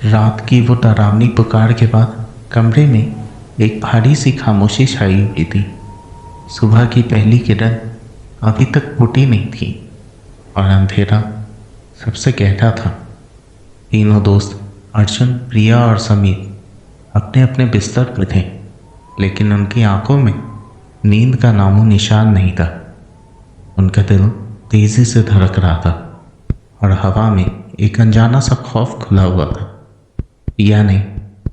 रात की वो डरावनी पुकार के बाद कमरे में एक भारी सी खामोशी छाई हुई थी। सुबह की पहली किरण अभी तक फूटी नहीं थी और अंधेरा सबसे गहरा था। तीनों दोस्त अर्जुन, प्रिया और समीर अपने अपने बिस्तर पर थे, लेकिन उनकी आंखों में नींद का नामो निशान नहीं था। उनका दिल तेजी से धड़क रहा था और हवा में एक अनजाना सा खौफ खुला हुआ था। प्रिया ने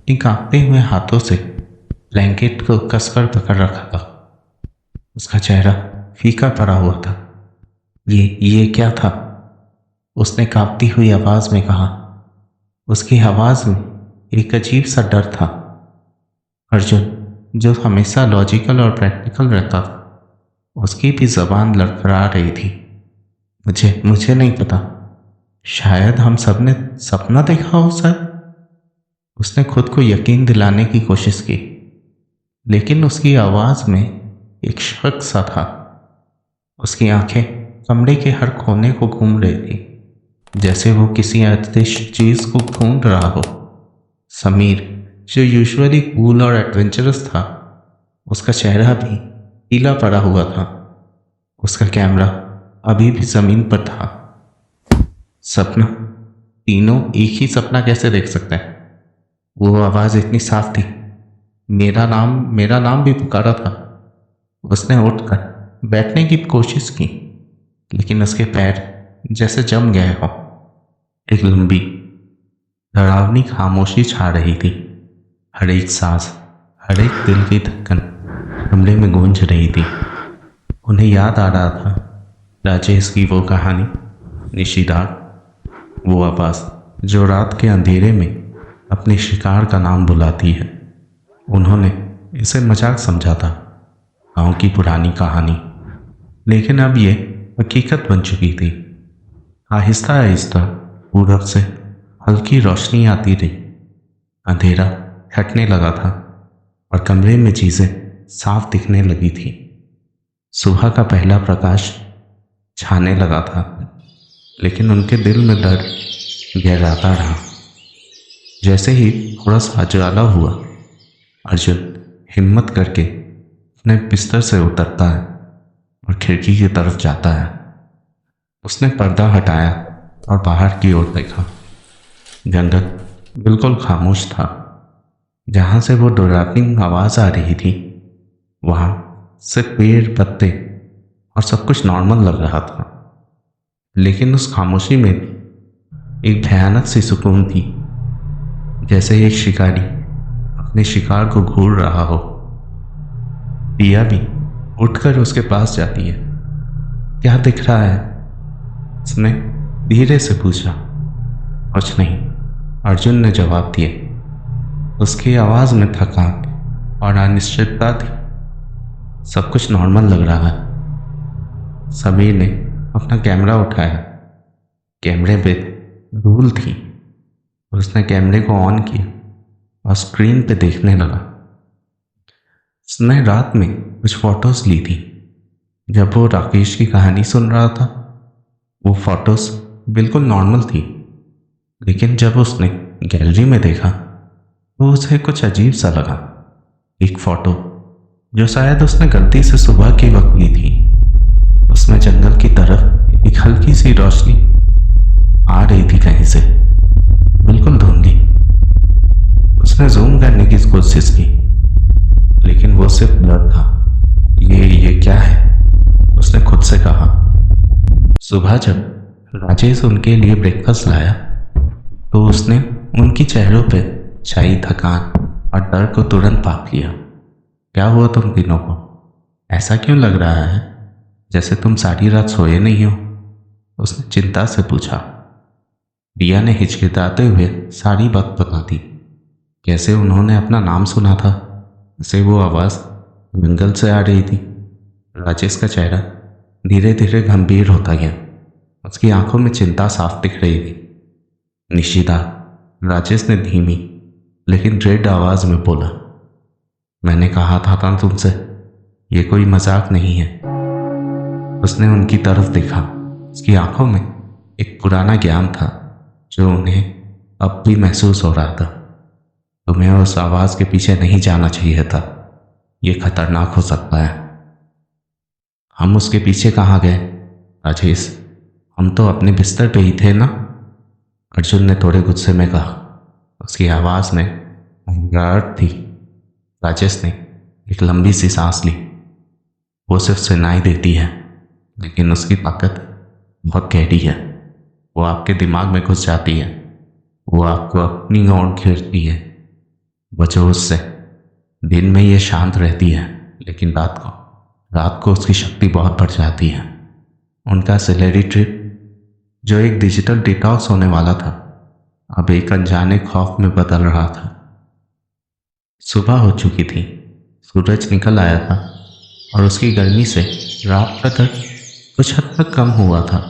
इन कांपते हुए हाथों से ब्लैंकेट को कसकर पकड़ रखा था। उसका चेहरा फीका पड़ा हुआ था। ये क्या था? उसने कांपती हुई आवाज में कहा। उसकी आवाज में एक अजीब सा डर था। अर्जुन, जो हमेशा लॉजिकल और प्रैक्टिकल रहता था, उसकी भी जबान लड़खड़ा रही थी। मुझे नहीं पता, शायद हम सब ने सपना देखा हो सर। उसने खुद को यकीन दिलाने की कोशिश की, लेकिन उसकी आवाज में एक शक सा था। उसकी आंखें कमरे के हर कोने को घूम रही थी, जैसे वो किसी अदृश्य चीज को ढूंढ रहा हो। समीर, जो यूजुअली कूल और एडवेंचरस था, उसका चेहरा भी पीला पड़ा हुआ था। उसका कैमरा अभी भी जमीन पर था। सपना? तीनों एक ही सपना कैसे देख सकते हैं? वो आवाज इतनी साफ थी। मेरा नाम भी पुकारा था। उसने उठकर बैठने की कोशिश की, लेकिन उसके पैर जैसे जम गए हों। एक लंबी डरावनी खामोशी छा रही थी। हर एक सांस, हर एक दिल की धड़कन कमरे में गूंज रही थी। उन्हें याद आ रहा था राजेश की वो कहानी, निशिदार, वो आवाज जो रात के अंधेरे में अपने शिकार का नाम बुलाती है। उन्होंने इसे मजाक समझा था, गांव की पुरानी कहानी, लेकिन अब ये हकीकत बन चुकी थी। आहिस्ता आहिस्ता पूरब से हल्की रोशनी आती रही। अंधेरा हटने लगा था और कमरे में चीजें साफ दिखने लगी थी। सुबह का पहला प्रकाश छाने लगा था, लेकिन उनके दिल में डर गहराता रहा। जैसे ही थोड़ा सा उजाला हुआ, अर्जुन हिम्मत करके अपने बिस्तर से उतरता है और खिड़की की तरफ जाता है। उसने पर्दा हटाया और बाहर की ओर देखा। जंगल बिल्कुल खामोश था। जहां से वो डरावनी आवाज आ रही थी, वहां सिर्फ पेड़, पत्ते और सब कुछ नॉर्मल लग रहा था। लेकिन उस खामोशी में भी एक भयानक सी सुकून थी, जैसे एक शिकारी अपने शिकार को घूर रहा हो। प्रिया भी उठकर उसके पास जाती है। क्या दिख रहा है? उसने धीरे से पूछा। कुछ नहीं, अर्जुन ने जवाब दिया। उसकी आवाज में थकान और अनिश्चितता थी। सब कुछ नॉर्मल लग रहा है। समीर ने अपना कैमरा उठाया। कैमरे पे धूल थी। उसने कैमरे को ऑन किया और स्क्रीन पे देखने लगा। उसने रात में कुछ फोटोज ली थी जब वो राकेश की कहानी सुन रहा था। वो फोटोज बिल्कुल नॉर्मल थी, लेकिन जब उसने गैलरी में देखा तो उसे कुछ अजीब सा लगा। एक फोटो जो शायद उसने गलती से सुबह के वक्त ली थी, उसमें जंगल की तरफ एक हल्की सी रोशनी आ रही थी कहीं से, बिल्कुल धुंधली। उसने जूम करने की कोशिश की, लेकिन वो सिर्फ ब्लर था। ये क्या है? उसने खुद से कहा। सुबह जब राजेश उनके लिए ब्रेकफास्ट लाया तो उसने उनकी चेहरों पे छाई थकान और डर को तुरंत पाप लिया। क्या हुआ तुम तीनों को? ऐसा क्यों लग रहा है जैसे तुम सारी रात सोए नहीं हो? उसने चिंता से पूछा। प्रिया ने हिचकिचाते हुए सारी बात बता दी। कैसे उन्होंने अपना नाम सुना था, उसे वो आवाज़ जंगल से आ रही थी। राजेश का चेहरा धीरे धीरे गंभीर होता गया। उसकी आंखों में चिंता साफ दिख रही थी। निशिदा, राजेश ने धीमी लेकिन दृढ़ आवाज में बोला। मैंने कहा था तुमसे, ये कोई मजाक नहीं है। उसने उनकी तरफ देखा। उसकी आंखों में एक पुराना ज्ञान था जो उन्हें अब भी महसूस हो रहा था। तुम्हें उस आवाज़ के पीछे नहीं जाना चाहिए था, ये खतरनाक हो सकता है। हम उसके पीछे कहाँ गए राजेश? हम तो अपने बिस्तर पे ही थे ना, अर्जुन ने थोड़े गुस्से में कहा। उसकी आवाज़ में हंगाहट थी। राजेश ने एक लंबी सी सांस ली। वो सिर्फ सुनाई देती है, लेकिन उसकी ताकत बहुत गहरी है। वो आपके दिमाग में घुस जाती है। वो आपको अपनी ओर घेरती है। बचो उससे। दिन में ये शांत रहती है, लेकिन रात को उसकी शक्ति बहुत बढ़ जाती है। उनका सैलरी ट्रिप, जो एक डिजिटल डिटॉक्स होने वाला था, अब एक अनजाने खौफ में बदल रहा था। सुबह हो चुकी थी। सूरज निकल आया था और उसकी गर्मी से रात का दर्द कुछ हद तक कम हुआ था।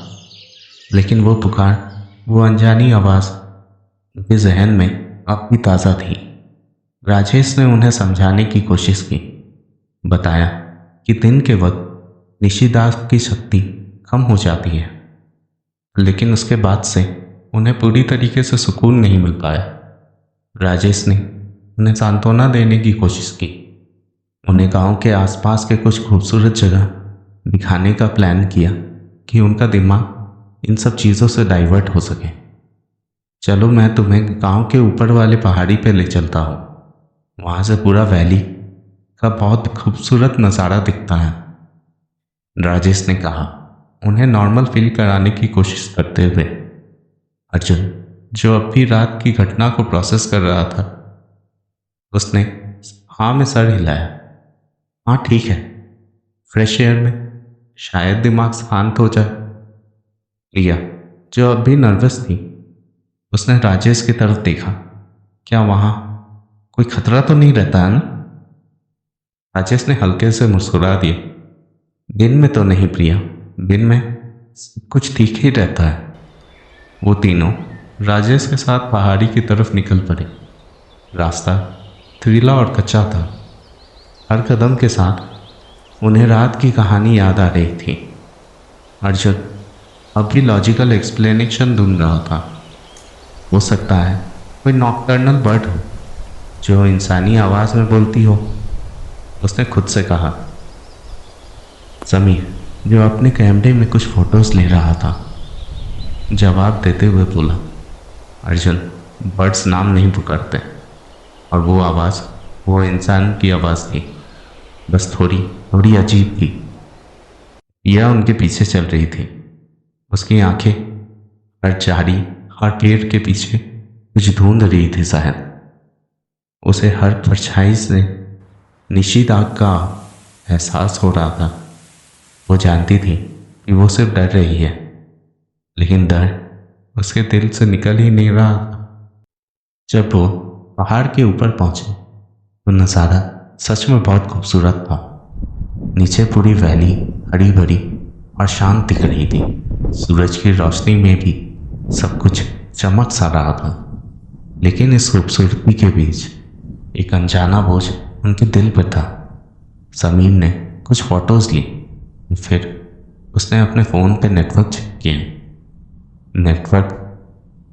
लेकिन वो पुकार, वो अनजानी आवाज़ उनके जहन में अब भी ताज़ा थी। राजेश ने उन्हें समझाने की कोशिश की। बताया कि दिन के वक्त निशिदास की शक्ति कम हो जाती है, लेकिन उसके बाद से उन्हें पूरी तरीके से सुकून नहीं मिल पाया। राजेश ने उन्हें सांत्वना देने की कोशिश की। उन्हें गांव के आसपास के कुछ खूबसूरत जगह दिखाने का प्लान किया कि उनका दिमाग इन सब चीज़ों से डाइवर्ट हो सके। चलो, मैं तुम्हें गांव के ऊपर वाले पहाड़ी पे ले चलता हूँ। वहाँ से पूरा वैली का बहुत खूबसूरत नज़ारा दिखता है, राजेश ने कहा, उन्हें नॉर्मल फील कराने की कोशिश करते हुए। अर्जुन, जो अब भी रात की घटना को प्रोसेस कर रहा था, उसने हाँ में सर हिलाया। हाँ ठीक है, फ्रेश एयर में शायद दिमाग शांत हो जाए। लिया, जो अब भी नर्वस थी, उसने राजेश की तरफ देखा। क्या वहाँ कोई खतरा तो नहीं रहता है ना? राजेश ने हल्के से मुस्कुरा दिया। दिन में तो नहीं प्रिया, दिन में सब कुछ ठीक ही रहता है। वो तीनों राजेश के साथ पहाड़ी की तरफ निकल पड़े। रास्ता थरीला और कच्चा था। हर कदम के साथ उन्हें रात की कहानी याद आ रही थी। अर्जुन अब भी लॉजिकल एक्सप्लेनेशन ढूंढ रहा था। हो सकता है कोई नॉकटर्नल बर्ड हो जो इंसानी आवाज़ में बोलती हो, उसने खुद से कहा। समीर, जो अपने कैमरे में कुछ फोटोज ले रहा था, जवाब देते हुए बोला। अर्जुन, बर्ड्स नाम नहीं पुकारते, और वो आवाज़ वो इंसान की आवाज़ थी, बस थोड़ी थोड़ी अजीब थी। यह उनके पीछे चल रही थी। उसकी आंखें हर झाड़ी, हर पेड़ के पीछे कुछ ढूंढ रही थी शायद। उसे हर परछाई से निशिदाग का एहसास हो रहा था। वो जानती थी कि वो सिर्फ डर रही है, लेकिन डर उसके दिल से निकल ही नहीं रहा था। जब वो पहाड़ के ऊपर पहुंचे तो नज़ारा सच में बहुत खूबसूरत था। नीचे पूरी वैली हरी भरी और शांत दिख रही थी। सूरज की रोशनी में भी सब कुछ चमक सा रहा था, लेकिन इस खूबसूरती के बीच एक अनजाना बोझ उनके दिल पर था। समीर ने कुछ फोटोज ली, फिर उसने अपने फ़ोन पे नेटवर्क चेक किया। नेटवर्क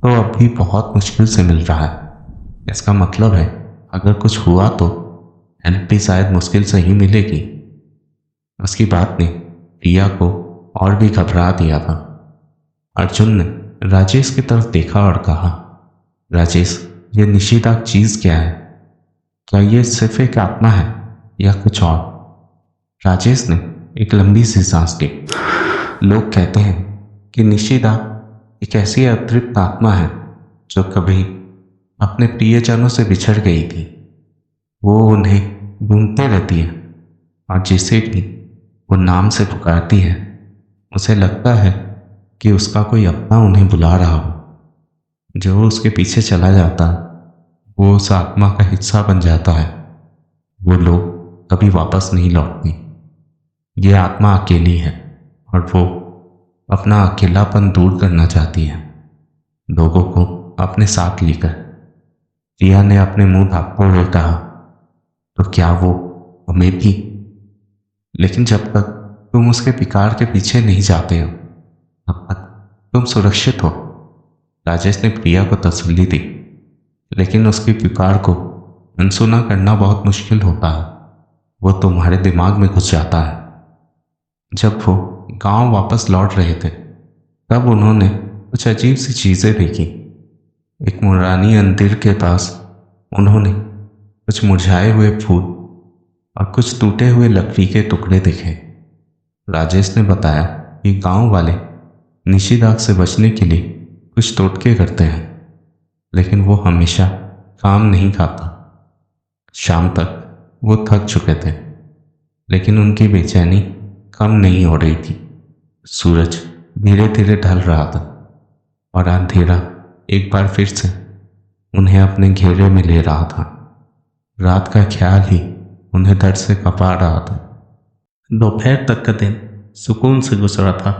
तो अब भी बहुत मुश्किल से मिल रहा है। इसका मतलब है अगर कुछ हुआ तो हेल्प भी शायद मुश्किल से ही मिलेगी। उसकी बात ने प्रिया को और भी घबरा दिया था। अर्जुन ने राजेश की तरफ देखा और कहा, राजेश, ये निशिदा चीज़ क्या है? क्या ये सिर्फ एक आत्मा है या कुछ और? राजेश ने एक लंबी सी सांस ली। लोग कहते हैं कि निशिदा एक ऐसी अतृप्त आत्मा है जो कभी अपने प्रियजनों से बिछड़ गई थी। वो उन्हें ढूंढते रहती है, और जिसे भी वो नाम से पुकारती है, उसे लगता है कि उसका कोई अपना उन्हें बुला रहा हो। जो उसके पीछे चला जाता, वो उस आत्मा का हिस्सा बन जाता है। वो लोग कभी वापस नहीं लौटते। ये आत्मा अकेली है और वो अपना अकेलापन दूर करना चाहती है, लोगों को अपने साथ लेकर। रिया ने अपने मुंह ढांकते हुए कहा, तो क्या वो हमें भी? लेकिन जब तक तुम उसके पिकार के पीछे नहीं जाते हो, तब तक तुम सुरक्षित हो। राजेश ने प्रिया को तसल्ली दी, लेकिन उसकी पुकार को अनसुना करना बहुत मुश्किल होता है। वो तुम्हारे दिमाग में घुस जाता है। जब वो गांव वापस लौट रहे थे तब उन्होंने कुछ अजीब सी चीज़ें देखी। एक मुरानी मंदिर के पास उन्होंने कुछ मुरझाए हुए फूल और कुछ टूटे हुए लकड़ी के टुकड़े देखे। राजेश ने बताया कि गांव वाले निषिद्ध से बचने के लिए कुछ टोटके करते हैं, लेकिन वो हमेशा काम नहीं खाता। शाम तक वो थक चुके थे, लेकिन उनकी बेचैनी कम नहीं हो रही थी। सूरज धीरे धीरे ढल रहा था और अंधेरा एक बार फिर से उन्हें अपने घेरे में ले रहा था। रात का ख्याल ही उन्हें दर्द से कपा रहा था। दोपहर तक का दिन सुकून से गुजरा था,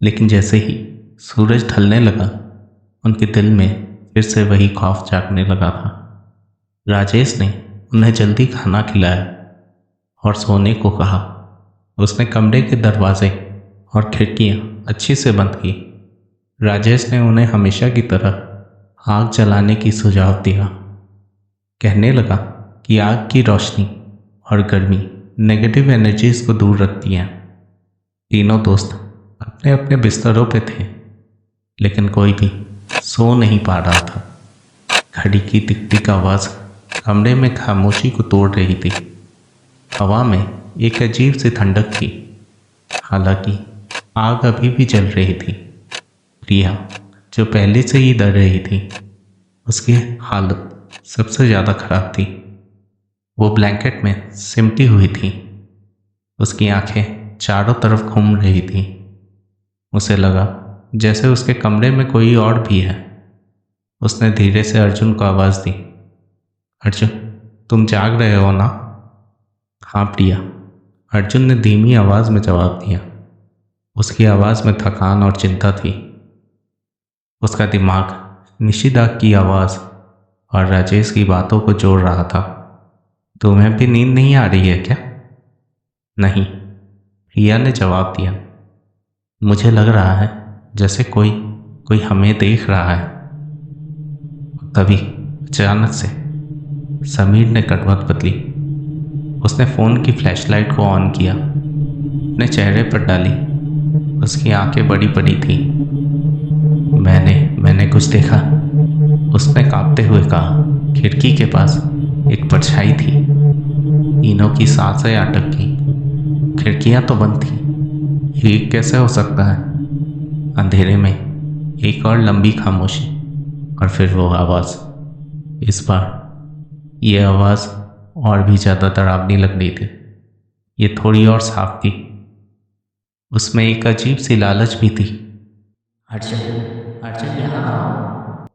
लेकिन जैसे ही सूरज ढलने लगा उनके दिल में फिर से वही खौफ जागने लगा था। राजेश ने उन्हें जल्दी खाना खिलाया और सोने को कहा। उसने कमरे के दरवाजे और खिड़कियां अच्छी से बंद की। राजेश ने उन्हें हमेशा की तरह आग जलाने की सुझाव दिया। कहने लगा कि आग की रोशनी और गर्मी नेगेटिव एनर्जीज को दूर रखती हैं। तीनों दोस्त अपने अपने बिस्तरों पे थे, लेकिन कोई भी सो नहीं पा रहा था। घड़ी की टिक टिक आवाज़ कमरे में खामोशी को तोड़ रही थी। हवा में एक अजीब सी ठंडक थी, हालांकि आग अभी भी जल रही थी। प्रिया, जो पहले से ही डर रही थी, उसकी हालत सबसे ज़्यादा खराब थी। वो ब्लैंकेट में सिमटी हुई थी। उसकी आंखें चारों तरफ घूम रही थी। उसे लगा जैसे उसके कमरे में कोई और भी है। उसने धीरे से अर्जुन को आवाज़ दी, अर्जुन, तुम जाग रहे हो ना? हाँ प्रिया, अर्जुन ने धीमी आवाज़ में जवाब दिया। उसकी आवाज़ में थकान और चिंता थी। उसका दिमाग निषिद्ध की आवाज़ और राजेश की बातों को जोड़ रहा था। तुम्हें भी नींद नहीं आ रही है क्या? नहीं, प्रिया ने जवाब दिया। मुझे लग रहा है जैसे कोई हमें देख रहा है। तभी अचानक से समीर ने करवट बदली। उसने फ़ोन की फ्लैशलाइट को ऑन किया, अपने चेहरे पर डाली। उसकी आंखें बड़ी बड़ी थीं। मैंने कुछ देखा, उसने कांपते हुए कहा। खिड़की के पास एक परछाई थी। तीनों की सांसें अटक गईं। खिड़कियां तो बंद थीं। ये कैसे हो सकता है? अंधेरे में एक और लंबी खामोशी और फिर वो आवाज़। इस बार ये आवाज़ और भी ज़्यादा डरावनी लग रही थी। ये थोड़ी और साफ थी। उसमें एक अजीब सी लालच भी थी। अर्जुन, अर्जुन यहाँ आओ।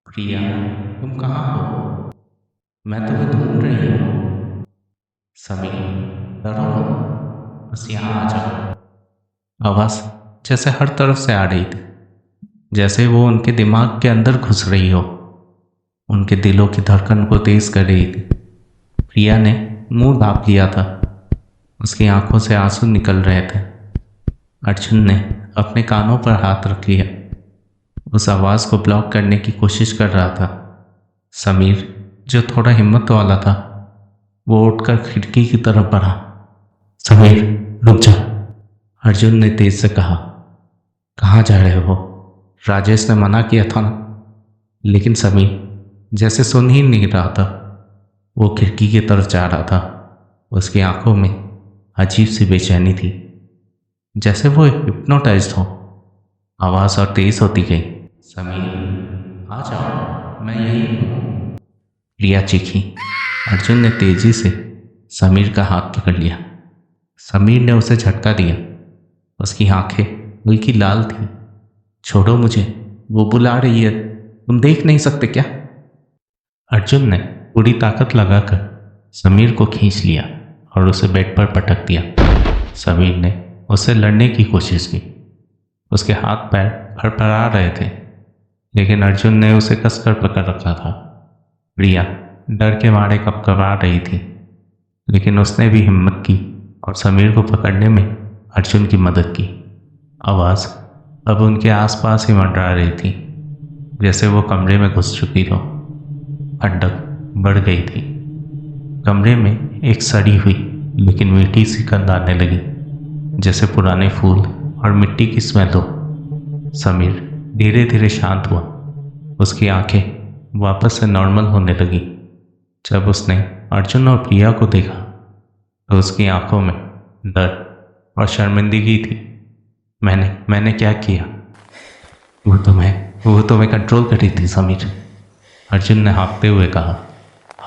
प्रिया, तुम कहाँ हो? मैं तुम्हें ढूंढ रही हूँ। समीर, डरो मत, बस यहाँ आ जाओ। आवाज़ जैसे हर तरफ से आ रही थी, जैसे वो उनके दिमाग के अंदर घुस रही हो, उनके दिलों की धड़कन को तेज कर रही थी। प्रिया ने मुंह ढाँप लिया था। उसकी आंखों से आंसू निकल रहे थे। अर्जुन ने अपने कानों पर हाथ रख लिया। उस आवाज़ को ब्लॉक करने की कोशिश कर रहा था। समीर, जो थोड़ा हिम्मत वाला था, वो उठकर खिड़की की तरफ बढ़ा। समीर, रुक जा, अर्जुन ने तेज से कहा। कहाँ जा रहे हो? राजेश ने मना किया था ना। लेकिन समीर जैसे सुन ही नहीं रहा था। वो खिड़की की तरफ जा रहा था। उसकी आंखों में अजीब सी बेचैनी थी, जैसे वो हिप्नोटाइज्ड हो। आवाज़ और तेज होती गई। समीर, आ जाओ, मैं यहीं हूँ। प्रिया चीखी। अर्जुन ने तेजी से समीर का हाथ पकड़ लिया। समीर ने उसे झटका दिया। उसकी आंखें हल्की लाल थीं। छोड़ो मुझे, वो बुला रही है, तुम देख नहीं सकते क्या? अर्जुन ने पूरी ताकत लगाकर समीर को खींच लिया और उसे बेड पर पटक दिया। समीर ने उससे लड़ने की कोशिश की। उसके हाथ पैर फड़फड़ा रहे थे, लेकिन अर्जुन ने उसे कसकर पकड़ रखा था। प्रिया डर के मारे कपकपा रही थी, लेकिन उसने भी हिम्मत की और समीर को पकड़ने में अर्जुन की मदद की। आवाज़ अब उनके आसपास ही मंडरा रही थी। जैसे वो कमरे में घुस चुकी हो। ठंडक बढ़ गई थी। कमरे में एक सड़ी हुई लेकिन मीठी सी गंध आने लगी, जैसे पुराने फूल और मिट्टी की स्मेल हो। समीर धीरे धीरे शांत हुआ। उसकी आंखें वापस से नॉर्मल होने लगी। जब उसने अर्जुन और प्रिया को देखा तो उसकी आंखों में डर और शर्मिंदगी थी। मैंने क्या किया? वो तुम्हें कंट्रोल कर रही थी समीर, अर्जुन ने हाँफते हुए कहा।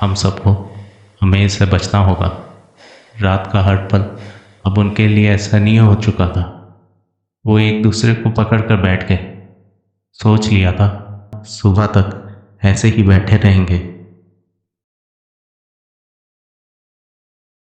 हम सबको हमें इससे बचना होगा। रात का हर पल अब उनके लिए ऐसा नहीं हो चुका था। वो एक दूसरे को पकड़ कर बैठ गए। सोच लिया था सुबह तक ऐसे ही बैठे रहेंगे।